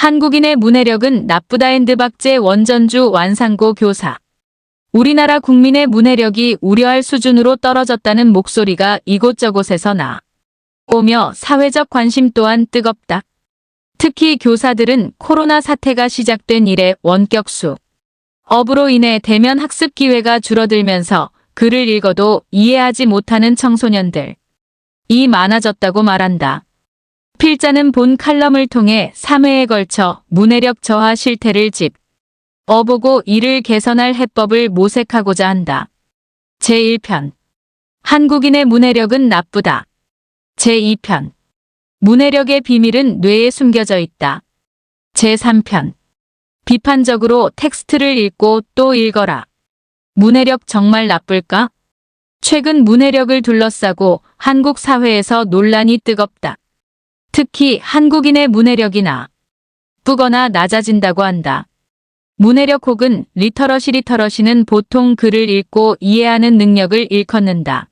한국인의 문해력은 나쁘다. 박재 원전주 완산고 교사. 우리나라 국민의 문해력이 우려할 수준으로 떨어졌다는 목소리가 이곳저곳에서 나오며 사회적 관심 또한 뜨겁다. 특히 교사들은 코로나 사태가 시작된 이래 원격 수업으로 인해 대면 학습 기회가 줄어들면서 글을 읽어도 이해하지 못하는 청소년들이 많아졌다고 말한다. 필자는 본 칼럼을 통해 3회에 걸쳐 문해력 저하 실태를 짚어보고 이를 개선할 해법을 모색하고자 한다. 제1편 한국인의 문해력은 나쁘다. 제2편 문해력의 비밀은 뇌에 숨겨져 있다. 제3편 비판적으로 텍스트를 읽고 또 읽어라. 문해력 정말 나쁠까? 최근 문해력을 둘러싸고 한국 사회에서 논란이 뜨겁다. 특히 한국인의 문해력이 나쁘거나 낮아진다고 한다. 문해력 혹은 리터러시는 보통 글을 읽고 이해하는 능력을 일컫는다.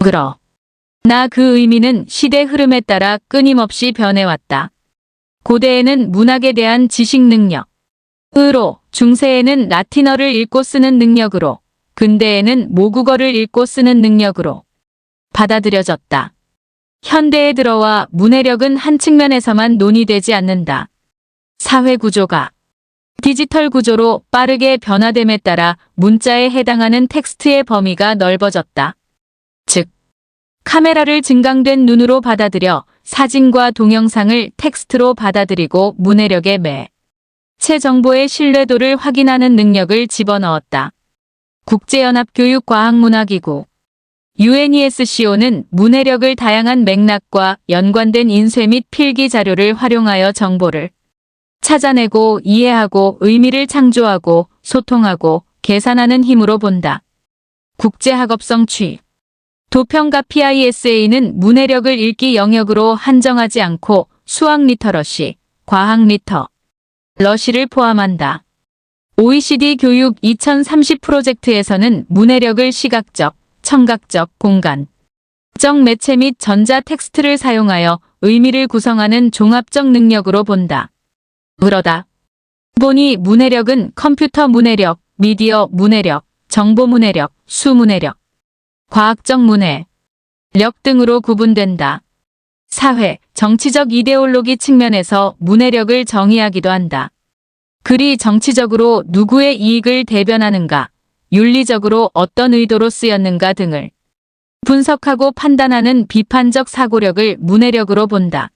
그러나 그 의미는 시대 흐름에 따라 끊임없이 변해왔다. 고대에는 문학에 대한 지식 능력으로, 중세에는 라틴어를 읽고 쓰는 능력으로, 근대에는 모국어를 읽고 쓰는 능력으로 받아들여졌다. 현대에 들어와 문해력은 한 측면에서만 논의되지 않는다. 사회 구조가 디지털 구조로 빠르게 변화됨에 따라 문자에 해당하는 텍스트의 범위가 넓어졌다. 즉, 카메라를 증강된 눈으로 받아들여 사진과 동영상을 텍스트로 받아들이고 문해력의 매체 정보의 신뢰도를 확인하는 능력을 집어넣었다. 국제연합교육과학문화기구 UNESCO는 문해력을 다양한 맥락과 연관된 인쇄 및 필기 자료를 활용하여 정보를 찾아내고 이해하고 의미를 창조하고 소통하고 계산하는 힘으로 본다. 국제학업성 취 도평가 PISA는 문해력을 읽기 영역으로 한정하지 않고 수학 리터러시, 과학 리터러시를 포함한다. OECD 교육 2030 프로젝트에서는 문해력을 시각적, 청각적, 공간적 매체 및 전자 텍스트를 사용하여 의미를 구성하는 종합적 능력으로 본다. 그러다 보니 문해력은 컴퓨터 문해력, 미디어 문해력, 정보 문해력, 수 문해력, 과학적 문해력 등으로 구분된다. 사회, 정치적 이데올로기 측면에서 문해력을 정의하기도 한다. 글이 정치적으로 누구의 이익을 대변하는가, 윤리적으로 어떤 의도로 쓰였는가 등을 분석하고 판단하는 비판적 사고력을 문해력으로 본다.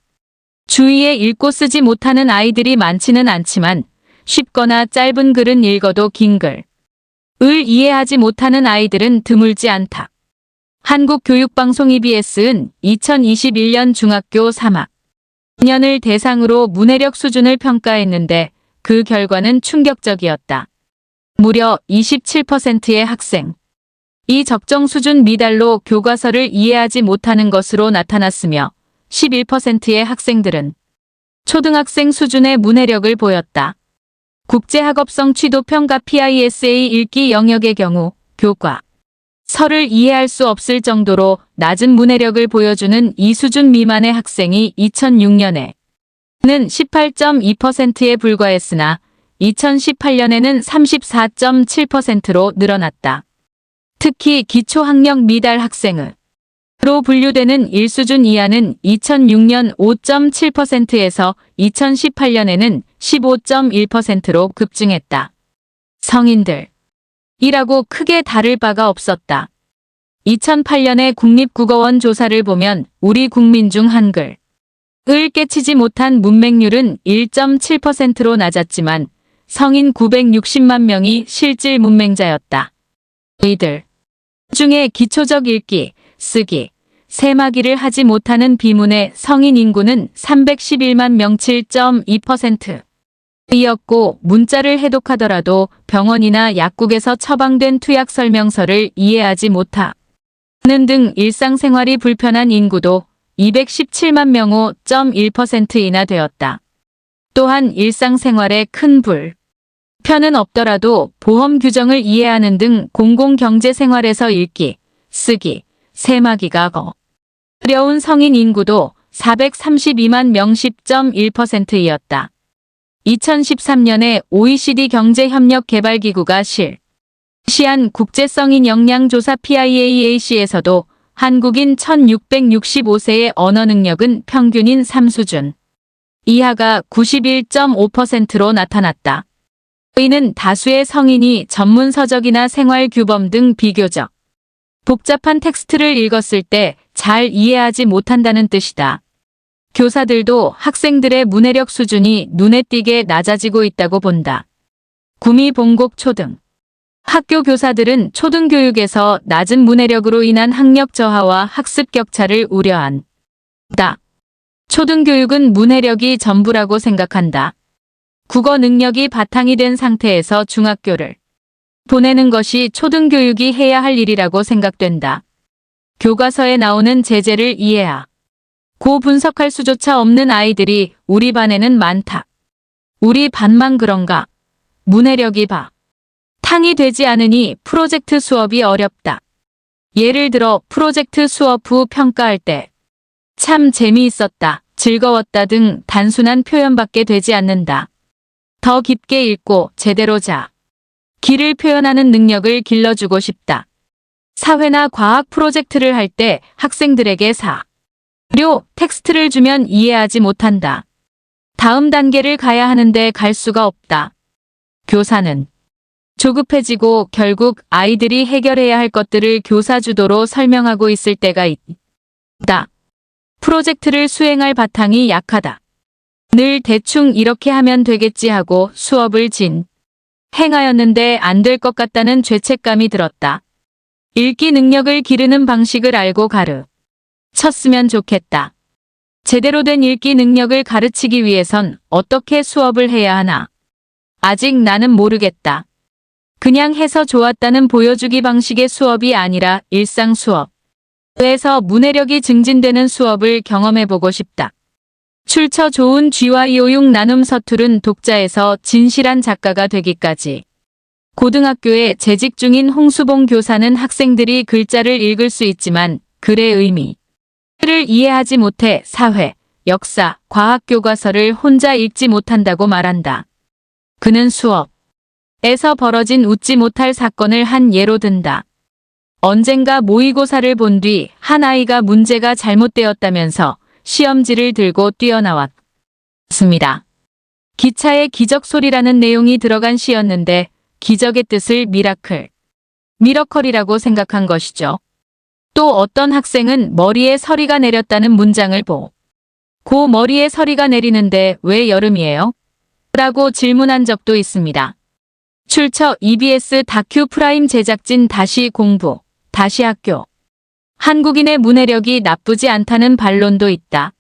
주위에 읽고 쓰지 못하는 아이들이 많지는 않지만 쉽거나 짧은 글은 읽어도 긴 글을 이해하지 못하는 아이들은 드물지 않다. 한국교육방송 EBS은 2021년 중학교 3학년을 대상으로 문해력 수준을 평가했는데 그 결과는 충격적이었다. 무려 27%의 학생이 적정 수준 미달로 교과서를 이해하지 못하는 것으로 나타났으며 11%의 학생들은 초등학생 수준의 문해력을 보였다. 국제학업성 취도평가 PISA 읽기 영역의 경우 교과서를 이해할 수 없을 정도로 낮은 문해력을 보여주는 이 수준 미만의 학생이 2006년에는 18.2%에 불과했으나 2018년에는 34.7%로 늘어났다. 특히 기초학력 미달 학생으로 분류되는 1수준 이하는 2006년 5.7%에서 2018년에는 15.1%로 급증했다. 성인들이라고 크게 다를 바가 없었다. 2008년의 국립국어원 조사를 보면 우리 국민 중 한글을 깨치지 못한 문맹률은 1.7%로 낮았지만 성인 960만 명이 실질 문맹자였다. 이들 중에 기초적 읽기, 쓰기, 세마기를 하지 못하는 비문의 성인 인구는 311만 명 7.2%이었고 문자를 해독하더라도 병원이나 약국에서 처방된 투약 설명서를 이해하지 못하는 등 일상생활이 불편한 인구도 217만 명 5.1%이나 되었다. 또한 일상생활에 큰 불편은 없더라도 보험 규정을 이해하는 등 공공경제생활에서 읽기, 쓰기, 세마기가 어려운 성인 인구도 432만 명 10.1%이었다. 2013년에 OECD 경제협력개발기구가 실시한 국제성인 역량조사 PIAAC에서도 한국인 1665세의 언어 능력은 평균인 3수준 이하가 91.5%로 나타났다. 이는 다수의 성인이 전문 서적이나 생활규범 등 비교적 복잡한 텍스트를 읽었을 때 잘 이해하지 못한다는 뜻이다. 교사들도 학생들의 문해력 수준이 눈에 띄게 낮아지고 있다고 본다. 구미 봉곡 초등 학교 교사들은 초등교육에서 낮은 문해력으로 인한 학력 저하와 학습 격차를 우려한다. 초등교육은 문해력이 전부라고 생각한다. 국어 능력이 바탕이 된 상태에서 중학교를 보내는 것이 초등교육이 해야 할 일이라고 생각된다. 교과서에 나오는 제재를 이해하고 분석할 수조차 없는 아이들이 우리 반에는 많다. 우리 반만 그런가? 문해력이 바탕이 되지 않으니 프로젝트 수업이 어렵다. 예를 들어 프로젝트 수업 후 평가할 때 참 재미있었다, 즐거웠다 등 단순한 표현밖에 되지 않는다. 더 깊게 읽고 제대로 자기를 표현하는 능력을 길러주고 싶다. 사회나 과학 프로젝트를 할 때 학생들에게 사료, 텍스트를 주면 이해하지 못한다. 다음 단계를 가야 하는데 갈 수가 없다. 교사는 조급해지고 결국 아이들이 해결해야 할 것들을 교사 주도로 설명하고 있을 때가 있다. 프로젝트를 수행할 바탕이 약하다. 늘 대충 이렇게 하면 되겠지 하고 수업을 행하였는데 안 될 것 같다는 죄책감이 들었다. 읽기 능력을 기르는 방식을 알고 가르쳤으면 좋겠다. 제대로 된 읽기 능력을 가르치기 위해선 어떻게 수업을 해야 하나? 아직 나는 모르겠다. 그냥 해서 좋았다는 보여주기 방식의 수업이 아니라 일상 수업에서 문해력이 증진되는 수업을 경험해보고 싶다. 출처 좋은 쥐와 이오육 나눔 서투른 독자에서 진실한 작가가 되기까지. 고등학교에 재직 중인 홍수봉 교사는 학생들이 글자를 읽을 수 있지만 글의 의미를 이해하지 못해 사회, 역사, 과학 교과서를 혼자 읽지 못한다고 말한다. 그는 수업에서 벌어진 웃지 못할 사건을 한 예로 든다. 언젠가 모의고사를 본 뒤 한 아이가 문제가 잘못되었다면서 시험지를 들고 뛰어나왔습니다. 기차의 기적 소리라는 내용이 들어간 시였는데 기적의 뜻을 미러컬이라고 생각한 것이죠. 또 어떤 학생은 머리에 서리가 내렸다는 문장을 보고 머리에 서리가 내리는데 왜 여름이에요? 라고 질문한 적도 있습니다. 출처 EBS 다큐 프라임 제작진 다시 공부, 다시 학교. 한국인의 문해력이 나쁘지 않다는 반론도 있다.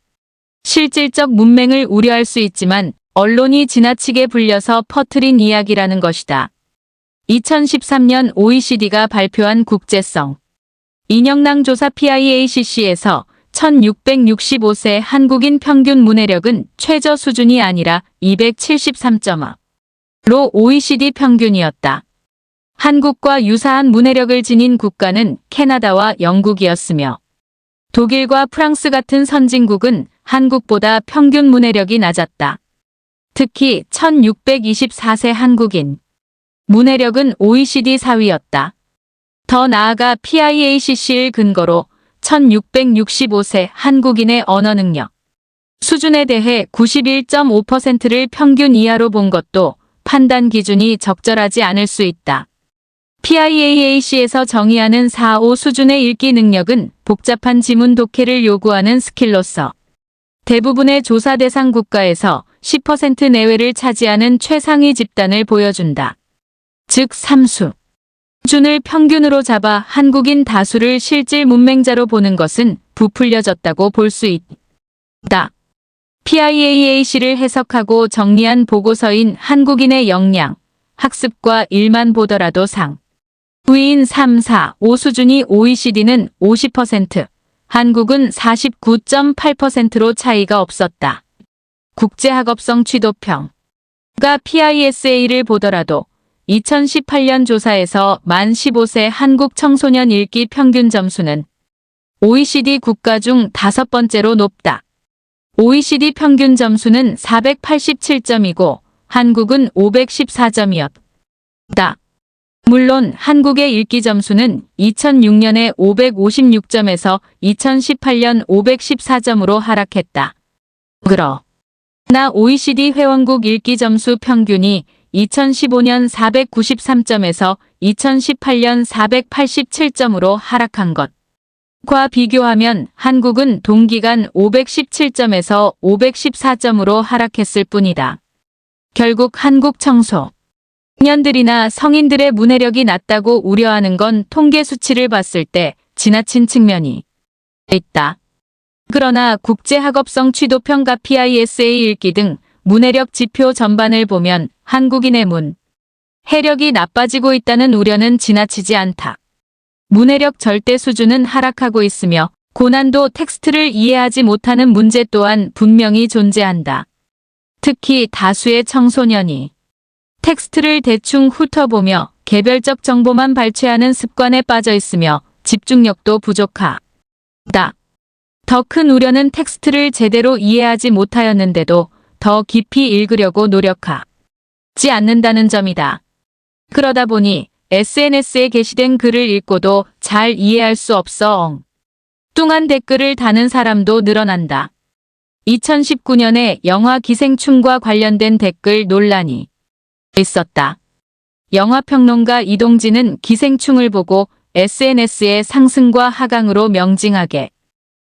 실질적 문맹을 우려할 수 있지만 언론이 지나치게 불려서 퍼뜨린 이야기라는 것이다. 2013년 OECD가 발표한 국제성 인역량 조사 PIACC에서 1665세 한국인 평균 문해력은 최저 수준이 아니라 273.5로 OECD 평균이었다. 한국과 유사한 문해력을 지닌 국가는 캐나다와 영국이었으며 독일과 프랑스 같은 선진국은 한국보다 평균 문해력이 낮았다. 특히 1624세 한국인 문해력은 OECD 4위였다. 더 나아가 PIACC를 근거로 1665세 한국인의 언어 능력 수준에 대해 91.5%를 평균 이하로 본 것도 판단 기준이 적절하지 않을 수 있다. PIAAC에서 정의하는 4, 5 수준의 읽기 능력은 복잡한 지문 독해를 요구하는 스킬로서 대부분의 조사 대상 국가에서 10% 내외를 차지하는 최상위 집단을 보여준다. 즉 3수 수준을 평균으로 잡아 한국인 다수를 실질 문맹자로 보는 것은 부풀려졌다고 볼 수 있다. PIAAC를 해석하고 정리한 보고서인 한국인의 역량, 학습과 일만 보더라도 상위인 3, 4, 5 수준이 OECD는 50%, 한국은 49.8%로 차이가 없었다. 국제학업성 취도평가 PISA를 보더라도 2018년 조사에서 만 15세 한국 청소년 읽기 평균 점수는 OECD 국가 중 5번째로 높다. OECD 평균 점수는 487점이고 한국은 514점이었다. 물론 한국의 읽기 점수는 2006년에 556점에서 2018년 514점으로 하락했다. 그러나 OECD 회원국 읽기 점수 평균이 2015년 493점에서 2018년 487점으로 하락한 것과 비교하면 한국은 동기간 517점에서 514점으로 하락했을 뿐이다. 결국 한국 청소년들이나 성인들의 문해력이 낮다고 우려하는 건 통계 수치를 봤을 때 지나친 측면이 있다. 그러나 국제학업성 취도평가 PISA 읽기 등 문해력 지표 전반을 보면 한국인의 문해력이 나빠지고 있다는 우려는 지나치지 않다. 문해력 절대 수준은 하락하고 있으며 고난도 텍스트를 이해하지 못하는 문제 또한 분명히 존재한다. 특히 다수의 청소년이 텍스트를 대충 훑어보며 개별적 정보만 발췌하는 습관에 빠져 있으며 집중력도 부족하다. 더 큰 우려는 텍스트를 제대로 이해하지 못하였는데도 더 깊이 읽으려고 노력하지 않는다는 점이다. 그러다 보니 SNS에 게시된 글을 읽고도 잘 이해할 수 없어 엉뚱한 댓글을 다는 사람도 늘어난다. 2019년에 영화 기생충과 관련된 댓글 논란이 있었다. 영화평론가 이동진은 기생충을 보고 SNS에 상승과 하강으로 명징하게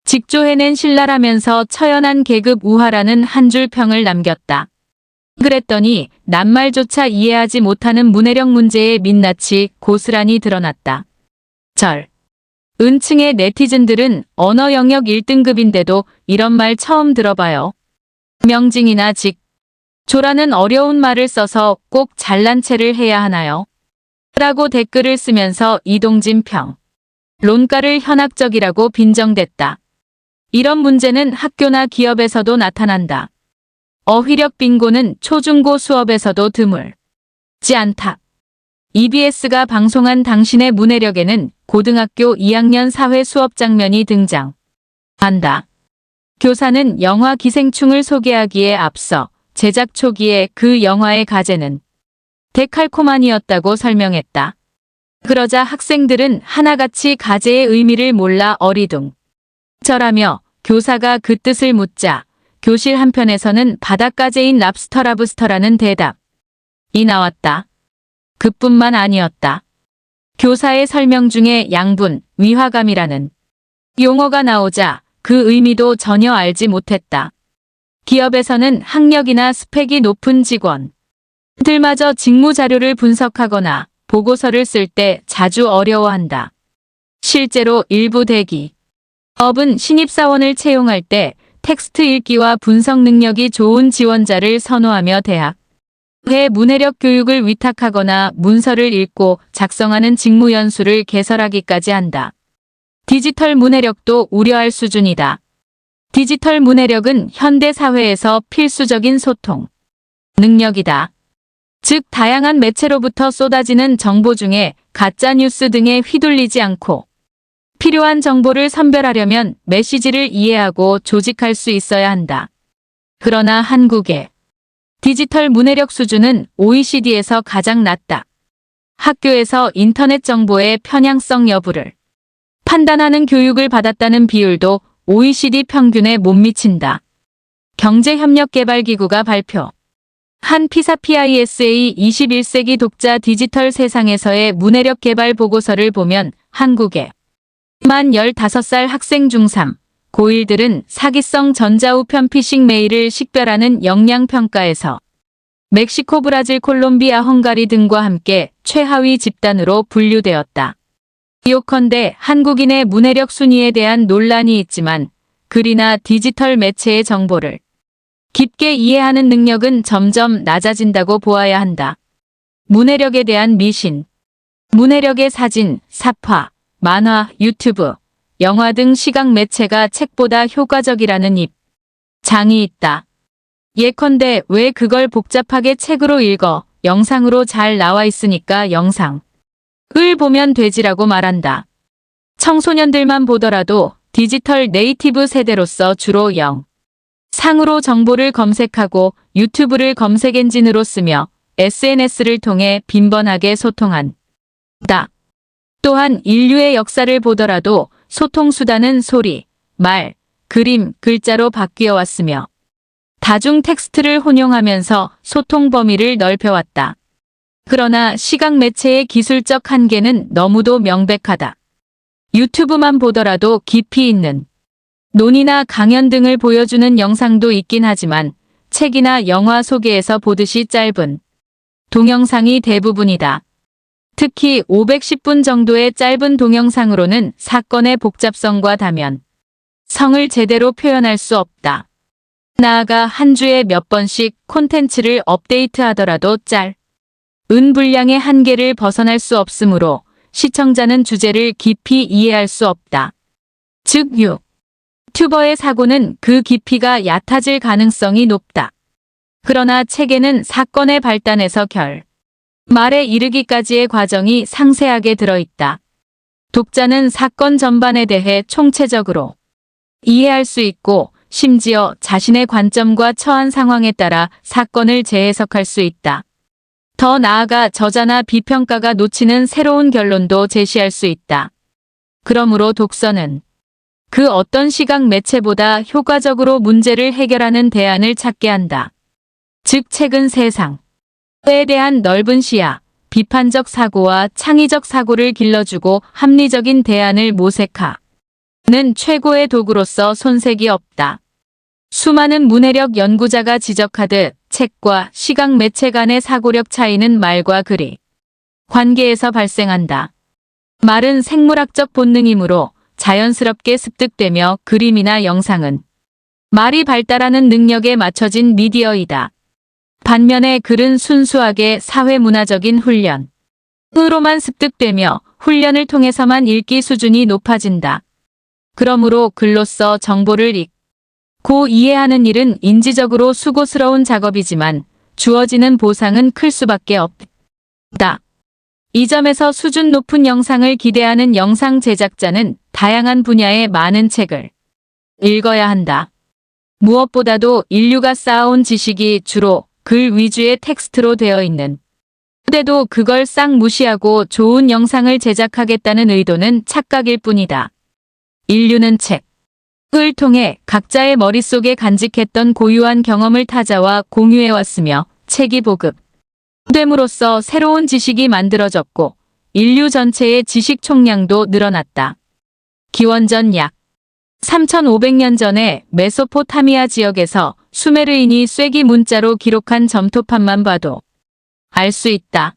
직조해낸 신랄하면서 처연한 계급 우화라는 한 줄 평을 남겼다. 그랬더니 낱말조차 이해하지 못하는 문해력 문제의 민낯이 고스란히 드러났다. 은층의 네티즌들은 언어 영역 1등급인데도 이런 말 처음 들어봐요. 명징이나 조라는 어려운 말을 써서 꼭 잘난 체를 해야 하나요? 라고 댓글을 쓰면서 이동진 평론가를 현학적이라고 빈정댔다. 이런 문제는 학교나 기업에서도 나타난다. 어휘력 빙고는 초중고 수업에서도 드물지 않다. EBS가 방송한 당신의 문해력에는 고등학교 2학년 사회 수업 장면이 등장한다. 교사는 영화 기생충을 소개하기에 앞서 제작 초기에 그 영화의 가제는 데칼코마니였다고 설명했다. 그러자 학생들은 하나같이 가제의 의미를 몰라 어리둥절하며 교사가 그 뜻을 묻자 교실 한편에서는 바닷가재인 랍스터라는 대답이 나왔다. 그뿐만 아니었다. 교사의 설명 중에 양분, 위화감이라는 용어가 나오자 그 의미도 전혀 알지 못했다. 기업에서는 학력이나 스펙이 높은 직원들마저 직무 자료를 분석하거나 보고서를 쓸 때 자주 어려워한다. 실제로 일부 대기업은 신입사원을 채용할 때 텍스트 읽기와 분석 능력이 좋은 지원자를 선호하며 대학의 문해력 교육을 위탁하거나 문서를 읽고 작성하는 직무 연수를 개설하기까지 한다. 디지털 문해력도 우려할 수준이다. 디지털 문해력은 현대 사회에서 필수적인 소통 능력이다. 즉 다양한 매체로부터 쏟아지는 정보 중에 가짜뉴스 등에 휘둘리지 않고 필요한 정보를 선별하려면 메시지를 이해하고 조직할 수 있어야 한다. 그러나 한국의 디지털 문해력 수준은 OECD에서 가장 낮다. 학교에서 인터넷 정보의 편향성 여부를 판단하는 교육을 받았다는 비율도 OECD 평균에 못 미친다. 경제협력개발기구가 발표한 피사 PISA 21세기 독자 디지털 세상에서의 문해력 개발 보고서를 보면 한국의 만 15살 학생 중3, 고1들은 사기성 전자우편 피싱 메일을 식별하는 역량평가에서 멕시코, 브라질, 콜롬비아, 헝가리 등과 함께 최하위 집단으로 분류되었다. 요컨대 한국인의 문해력 순위에 대한 논란이 있지만 글이나 디지털 매체의 정보를 깊게 이해하는 능력은 점점 낮아진다고 보아야 한다. 문해력에 대한 미신, 문해력의 사진, 사파, 만화, 유튜브, 영화 등 시각 매체가 책보다 효과적이라는 입장이 있다. 예컨대 왜 그걸 복잡하게 책으로 읽어? 영상으로 잘 나와 있으니까 영상을 보면 되지라고 말한다. 청소년들만 보더라도 디지털 네이티브 세대로서 주로 상으로 정보를 검색하고 유튜브를 검색 엔진으로 쓰며 SNS를 통해 빈번하게 소통한다. 또한 인류의 역사를 보더라도 소통수단은 소리, 말, 그림, 글자로 바뀌어 왔으며 다중 텍스트를 혼용하면서 소통 범위를 넓혀왔다. 그러나 시각 매체의 기술적 한계는 너무도 명백하다. 유튜브만 보더라도 깊이 있는 논이나 강연 등을 보여주는 영상도 있긴 하지만 책이나 영화 소개에서 보듯이 짧은 동영상이 대부분이다. 특히 510분 정도의 짧은 동영상으로는 사건의 복잡성과 다면 성을 제대로 표현할 수 없다. 나아가 한 주에 몇 번씩 콘텐츠를 업데이트하더라도 짧은 분량의 한계를 벗어날 수 없으므로 시청자는 주제를 깊이 이해할 수 없다. 즉 유튜버의 사고는 그 깊이가 얕아질 가능성이 높다. 그러나 책에는 사건의 발단에서 말에 이르기까지의 과정이 상세하게 들어있다. 독자는 사건 전반에 대해 총체적으로 이해할 수 있고 심지어 자신의 관점과 처한 상황에 따라 사건을 재해석할 수 있다. 더 나아가 저자나 비평가가 놓치는 새로운 결론도 제시할 수 있다. 그러므로 독서는 그 어떤 시각 매체보다 효과적으로 문제를 해결하는 대안을 찾게 한다. 즉 책은 세상에 대한 넓은 시야, 비판적 사고와 창의적 사고를 길러주고 합리적인 대안을 모색하는 최고의 도구로서 손색이 없다. 수많은 문해력 연구자가 지적하듯 책과 시각 매체 간의 사고력 차이는 말과 글의 관계에서 발생한다. 말은 생물학적 본능이므로 자연스럽게 습득되며 그림이나 영상은 말이 발달하는 능력에 맞춰진 미디어이다. 반면에 글은 순수하게 사회문화적인 훈련으로만 습득되며 훈련을 통해서만 읽기 수준이 높아진다. 그러므로 글로써 정보를 읽고 이해하는 일은 인지적으로 수고스러운 작업이지만 주어지는 보상은 클 수밖에 없다. 이 점에서 수준 높은 영상을 기대하는 영상 제작자는 다양한 분야의 많은 책을 읽어야 한다. 무엇보다도 인류가 쌓아온 지식이 주로 글 위주의 텍스트로 되어 있는 때도 그걸 싹 무시하고 좋은 영상을 제작하겠다는 의도는 착각일 뿐이다. 인류는 책을 통해 각자의 머릿속에 간직했던 고유한 경험을 타자와 공유해왔으며 책이 보급됨으로써 새로운 지식이 만들어졌고 인류 전체의 지식 총량도 늘어났다. 기원전 약 3,500년 전에 메소포타미아 지역에서 수메르인이 쐐기 문자로 기록한 점토판만 봐도 알 수 있다.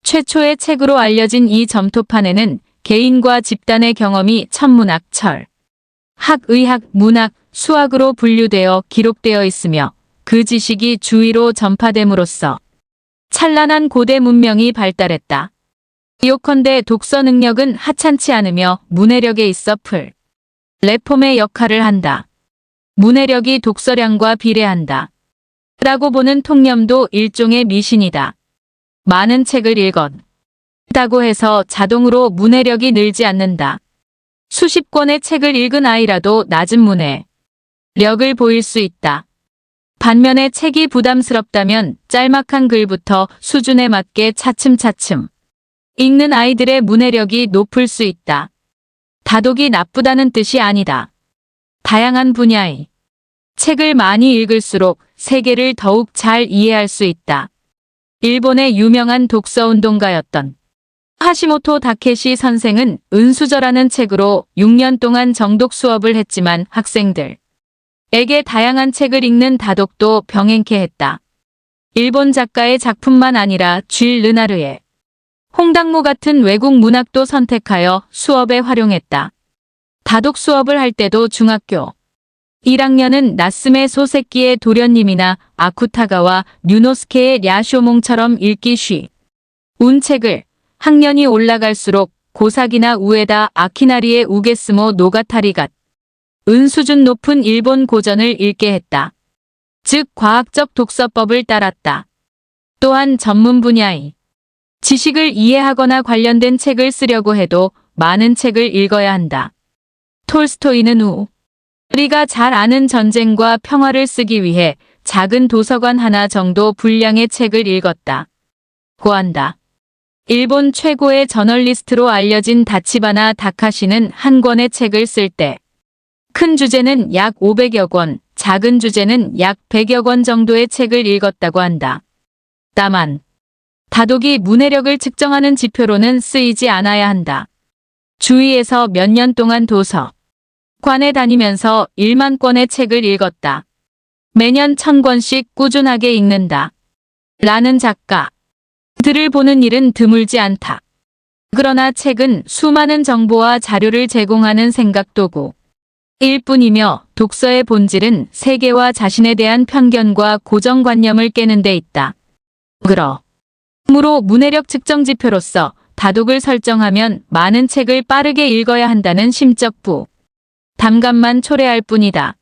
최초의 책으로 알려진 이 점토판에는 개인과 집단의 경험이 천문학, 철학, 의학, 문학, 수학으로 분류되어 기록되어 있으며 그 지식이 주위로 전파됨으로써 찬란한 고대 문명이 발달했다. 요컨대 독서 능력은 하찮지 않으며 문해력에 있어 플랫폼의 역할을 한다. 문해력이 독서량과 비례한다. 라고 보는 통념도 일종의 미신이다. 많은 책을 읽었다고 해서 자동으로 문해력이 늘지 않는다. 수십 권의 책을 읽은 아이라도 낮은 문해력을 보일 수 있다. 반면에 책이 부담스럽다면 짤막한 글부터 수준에 맞게 차츰차츰 읽는 아이들의 문해력이 높을 수 있다. 다독이 나쁘다는 뜻이 아니다. 다양한 분야의 책을 많이 읽을수록 세계를 더욱 잘 이해할 수 있다. 일본의 유명한 독서운동가였던 하시모토 다케시 선생은 은수저라는 책으로 6년 동안 정독 수업을 했지만 학생들에게 다양한 책을 읽는 다독도 병행케 했다. 일본 작가의 작품만 아니라 쥘 르나르의 홍당무 같은 외국 문학도 선택하여 수업에 활용했다. 다독 수업을 할 때도 중학교 1학년은 나스메 소세키의 도련님이나 아쿠타가와 류노스케의 랴쇼몽처럼 읽기 쉬운 책을, 학년이 올라갈수록 고사기나 우에다 아키나리의 우게스모 노가타리 같은 수준 높은 일본 고전을 읽게 했다. 즉 과학적 독서법을 따랐다. 또한 전문 분야의 지식을 이해하거나 관련된 책을 쓰려고 해도 많은 책을 읽어야 한다. 톨스토이는 우리가 잘 아는 전쟁과 평화를 쓰기 위해 작은 도서관 하나 정도 분량의 책을 읽었다. 고한다. 일본 최고의 저널리스트로 알려진 다치바나 다카시는 한 권의 책을 쓸 때 큰 주제는 약 500여 권, 작은 주제는 약 100여 권 정도의 책을 읽었다고 한다. 다만 다독이 문해력을 측정하는 지표로는 쓰이지 않아야 한다. 주위에서 몇 년 동안 도서관에 다니면서 1만 권의 책을 읽었다. 매년 1000권씩 꾸준하게 읽는다. 라는 작가들을 보는 일은 드물지 않다. 그러나 책은 수많은 정보와 자료를 제공하는 생각도구 일 뿐이며 독서의 본질은 세계와 자신에 대한 편견과 고정관념을 깨는 데 있다. 그러므로 문해력 측정 지표로서 다독을 설정하면 많은 책을 빠르게 읽어야 한다는 심적 부담감만 초래할 뿐이다.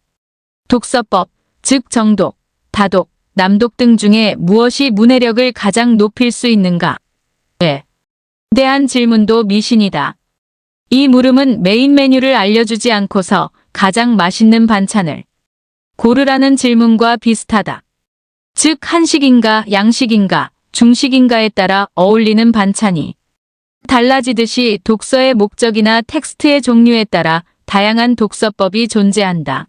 독서법, 즉 정독, 다독, 남독 등 중에 무엇이 문해력을 가장 높일 수 있는가에 대한 질문도 미신이다. 이 물음은 메인 메뉴를 알려주지 않고서 가장 맛있는 반찬을 고르라는 질문과 비슷하다. 즉 한식인가 양식인가 중식인가에 따라 어울리는 반찬이 달라지듯이 독서의 목적이나 텍스트의 종류에 따라 다양한 독서법이 존재한다.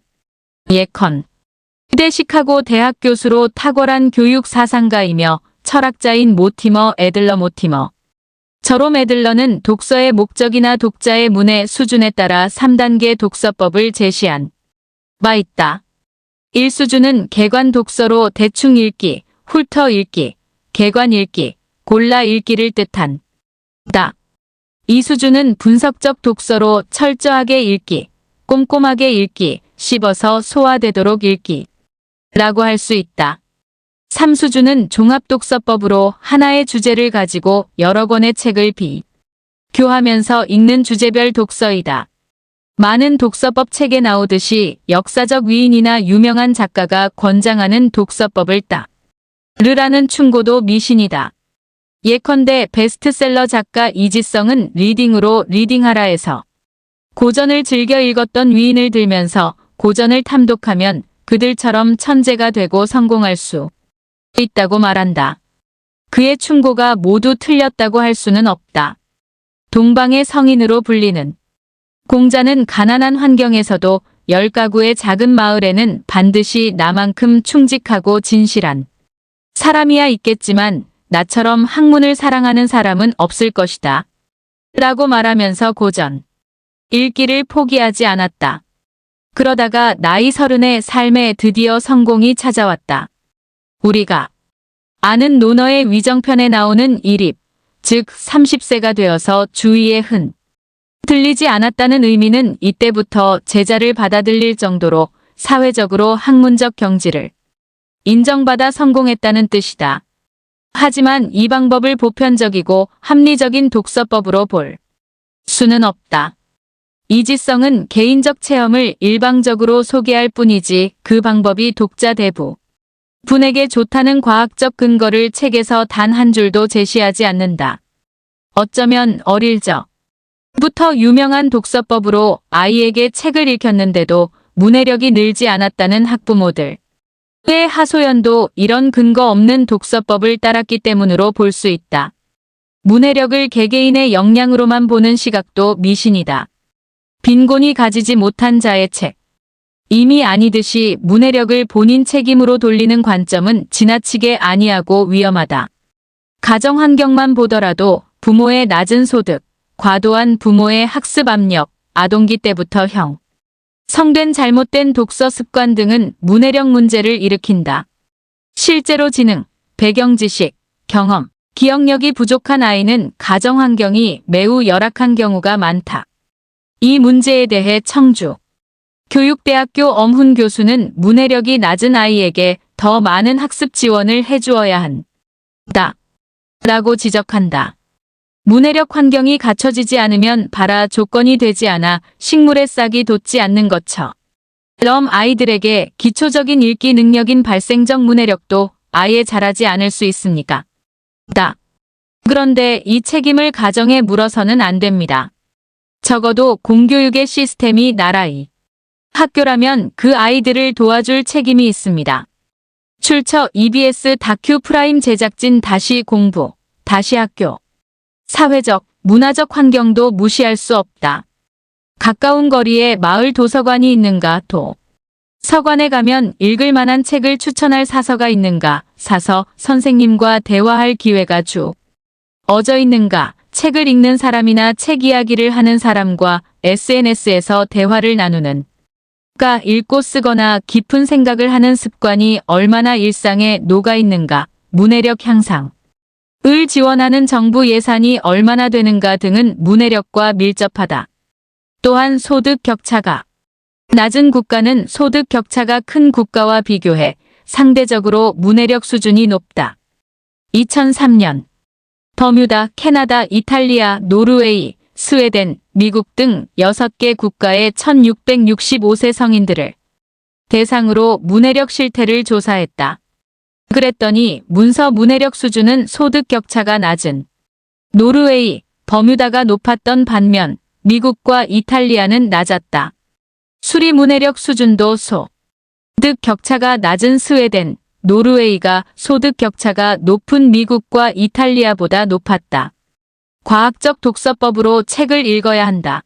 예컨 대 시카고 대학 교수로 탁월한 교육 사상가이며 철학자인 모티머 저롬 애들러는 독서의 목적이나 독자의 문해 수준에 따라 3단계 독서법을 제시한 바 있다. 1수준은 개관 독서로 대충 읽기, 훑어 읽기, 개관 읽기, 골라 읽기를 뜻한 다. 2수준은 분석적 독서로 철저하게 읽기, 꼼꼼하게 읽기, 씹어서 소화되도록 읽기 라고 할 수 있다. 3수준은 종합독서법으로 하나의 주제를 가지고 여러 권의 책을 비교하면서 읽는 주제별 독서이다. 많은 독서법 책에 나오듯이 역사적 위인이나 유명한 작가가 권장하는 독서법을 따르라는 충고도 미신이다. 예컨대 베스트셀러 작가 이지성은 리딩으로 리딩하라에서 고전을 즐겨 읽었던 위인을 들면서 고전을 탐독하면 그들처럼 천재가 되고 성공할 수 있다고 말한다. 그의 충고가 모두 틀렸다고 할 수는 없다. 동방의 성인으로 불리는 공자는 가난한 환경에서도 10가구의 작은 마을에는 반드시 나만큼 충직하고 진실한 사람이야 있겠지만 나처럼 학문을 사랑하는 사람은 없을 것이다. 라고 말하면서 고전 읽기를 포기하지 않았다. 그러다가 나이 30의 삶에 드디어 성공이 찾아왔다. 우리가 아는 논어의 위정편에 나오는 일입, 즉 30세가 되어서 주위에 들리지 않았다는 의미는 이때부터 제자를 받아들일 정도로 사회적으로 학문적 경지를 인정받아 성공했다는 뜻이다. 하지만 이 방법을 보편적이고 합리적인 독서법으로 볼 수는 없다. 이지성은 개인적 체험을 일방적으로 소개할 뿐이지 그 방법이 독자 대부분에게 좋다는 과학적 근거를 책에서 단 한 줄도 제시하지 않는다. 어쩌면 어릴 적부터 유명한 독서법으로 아이에게 책을 읽혔는데도 문해력이 늘지 않았다는 학부모들의 하소연도 이런 근거 없는 독서법을 따랐기 때문으로 볼 수 있다. 문해력을 개개인의 역량으로만 보는 시각도 미신이다. 빈곤이 가지지 못한 자의 책. 이미 아니듯이 문해력을 본인 책임으로 돌리는 관점은 지나치게 안이하고 위험하다. 가정 환경만 보더라도 부모의 낮은 소득, 과도한 부모의 학습 압력, 아동기 때부터 성된 잘못된 독서 습관 등은 문해력 문제를 일으킨다. 실제로 지능, 배경 지식, 경험, 기억력이 부족한 아이는 가정 환경이 매우 열악한 경우가 많다. 이 문제에 대해 청주 교육대학교 엄훈 교수는 문해력이 낮은 아이에게 더 많은 학습 지원을 해주어야 한다. 라고 지적한다. 문해력 환경이 갖춰지지 않으면 발화 조건이 되지 않아 식물의 싹이 돋지 않는 것처럼 아이들에게 기초적인 읽기 능력인 발생적 문해력도 아예 자라지 않을 수 있습니까? 그런데 이 책임을 가정에 물어서는 안 됩니다. 적어도 공교육의 시스템이 나라의 학교라면 그 아이들을 도와줄 책임이 있습니다. 출처 EBS 다큐 프라임 제작진 다시 공부, 다시 학교. 사회적, 문화적 환경도 무시할 수 없다. 가까운 거리에 마을 도서관이 있는가 도. 서관에 가면 읽을 만한 책을 추천할 사서가 있는가 사서 선생님과 대화할 기회가 주어져 있는가 책을 읽는 사람이나 책 이야기를 하는 사람과 SNS에서 대화를 나누는 가 읽고 쓰거나 깊은 생각을 하는 습관이 얼마나 일상에 녹아 있는가 문해력 향상을 지원하는 정부 예산이 얼마나 되는가 등은 문해력과 밀접하다. 또한 소득 격차가 낮은 국가는 소득 격차가 큰 국가와 비교해 상대적으로 문해력 수준이 높다. 2003년 버뮤다, 캐나다, 이탈리아, 노르웨이, 스웨덴, 미국 등 6개 국가의 1665세 성인들을 대상으로 문해력 실태를 조사했다. 그랬더니 문서 문해력 수준은 소득 격차가 낮은 노르웨이, 버뮤다가 높았던 반면 미국과 이탈리아는 낮았다. 수리 문해력 수준도 소득 격차가 낮은 스웨덴, 노르웨이가 소득 격차가 높은 미국과 이탈리아보다 높았다. 과학적 독서법으로 책을 읽어야 한다.